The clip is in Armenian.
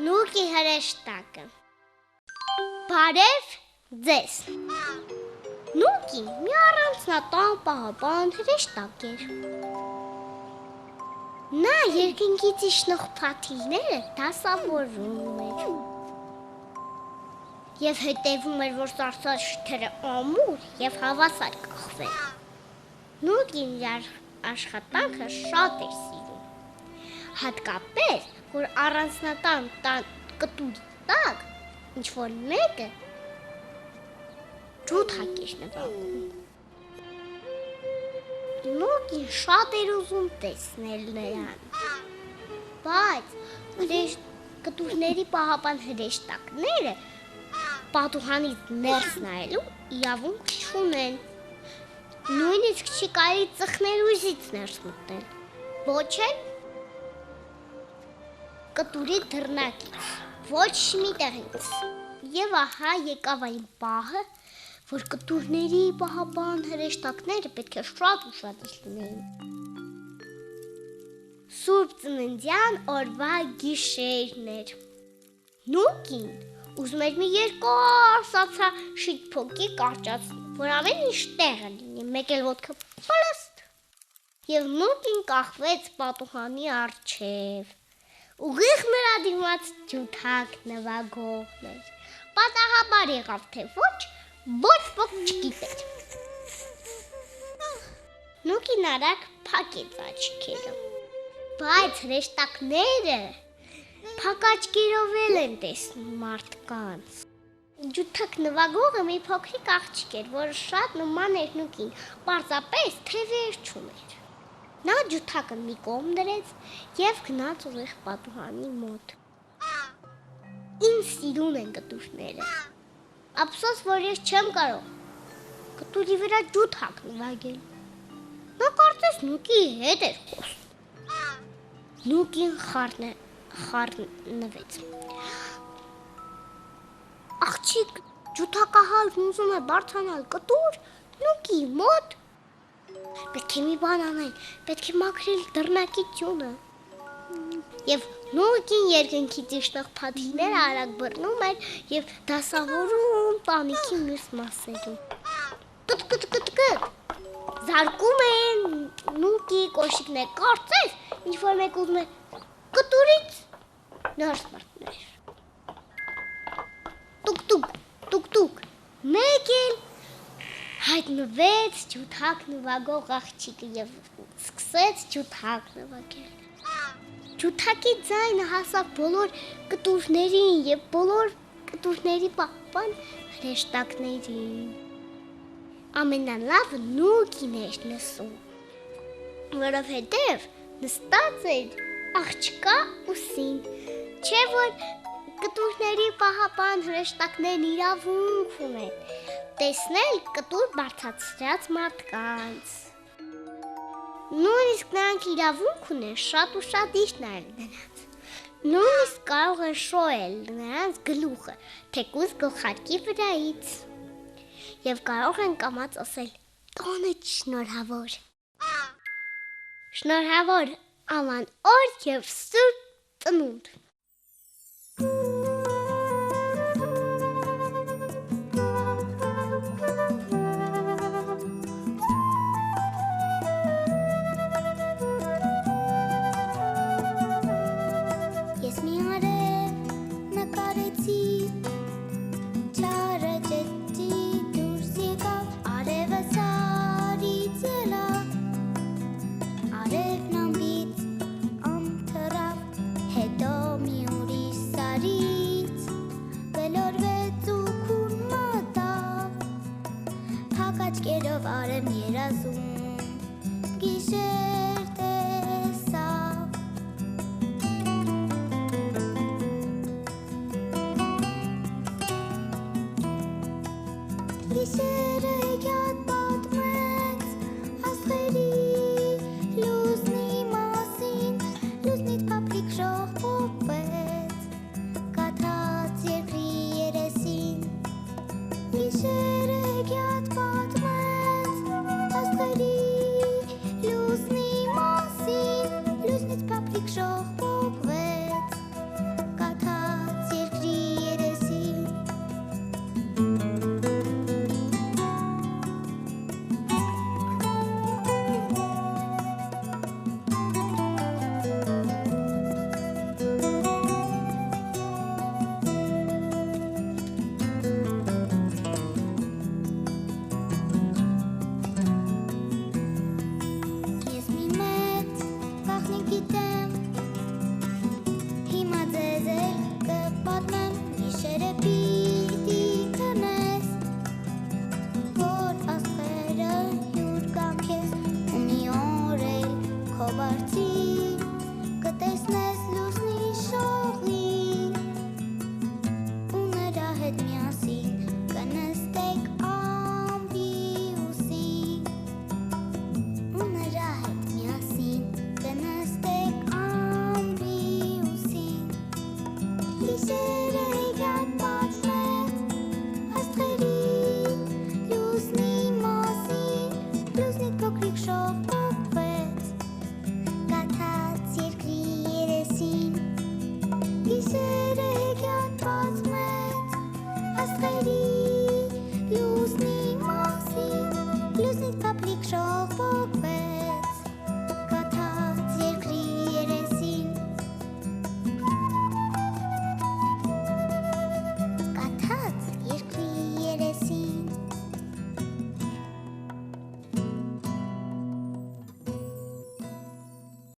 Նուկի հրեշտակը Բարև ձեզ Նուկին մի առանձնատան պահապան հրեշտակ էր Նա երկնքից իջնող փաթիլները դասավորում էր Եվ հետևում էր, որ սարսափները ամուր եւ հավասար կախվեն Նուկին իր աշխատանքը շատ էր սիրում Հատկապես, որ առանձնատան կտուրի տակ ինչ-որ մեկը ջութակ էր նվագում Նուկին շատ էր ուզում տեսնել նրան Բայց կտուրների պահապան հրեշտակները պատուհանից ներս նայելու իրավունք չունեն Նույնիսկ չի կարելի ծխներուզից ներս մտնել Ոչ էլ կտուրի դռնակից Ոչ մի տեղից Եվ ահա եկավ այն պահը որ կտուրների պահապան հրեշտակները պետք է շատ ուշադիր լինեին Սուրբ ծննդյան օրվա գիշերն էր Նուկին ուզում էր մի երկար սացրաշիտ փոկի կարճացնել որ ամեն ինչ տեղը լինի մեկ էլ ոտքը պլստ Եվ Նուկին կախվեց պատուհանի առջև Ուղիղ նրա դիմաց ջութակ նվագողն էր Պատահաբար եղավ թե ոչ ոք չգիտեր Նուկին արագ փակեց աչքերը Բայց հրեշտակները փակ աչքերով են տեսնում մարդկանց Ջութակ նվագողը մի փոքրիկ աղջիկ էր որը շատ նման էր Նուկին Պարզապես թևեր չուներ Նա ջութակը մի կողմ դրեց եւ գնաց ուղիղ պատուհանի մոտ Ինձ սիրուն են կտուրները Ափսոս որ ես չեմ կարող կտուրի վրա ջութակ նվագել Նա կարծես Նուկի հետ էր խոսում Նուկին խառնվեց Աղջիկ ջութակահարն ուզում է բարձրանալ կտուր Նուկի մոտ Պետք է մի բան անել, պետք է մաքրել դռնակի ճյունը Եվ Նուկին երկնքից իջնող փաթիլները արագ բռնում էր եւ դասավորում տանիքի մյուս մասերում Կտ Զարկում են Նուկի կոշիկներ կարծես ինչ-որ մեկ ուզում է կտուրից ներս մտնել Տուկ մեկ էլ հայտնվեց ջութակ նվագող աղջիկը եւ սկսեց ջութակ նվագել Ջութակի ձայնը հասավ բոլոր կտուրներին եւ բոլոր կտուրների պահապան հրեշտակներին Ամենալավը Նուկին էր լսում Որովհետև նստած էր աղջկա ուսին Չէ որ կտուրների պահապան հրեշտակներն իրավունք ունեն Տեսնել կտուր բարձրացրած մարդկանց Նույնիսկ նրանք իրավունք ունեն շատ ուշադիր նայել նրանց Նույնիսկ կարող են շոյել նրանց գլուխը թեկուզ գլխարկի վրայից Եվ կարող են կամաց ասել տոնդ շնորհավոր Շնորհավոր աման օր եւ սուրբ ծնունդ Աչքերով արեմ երազում Գիշեր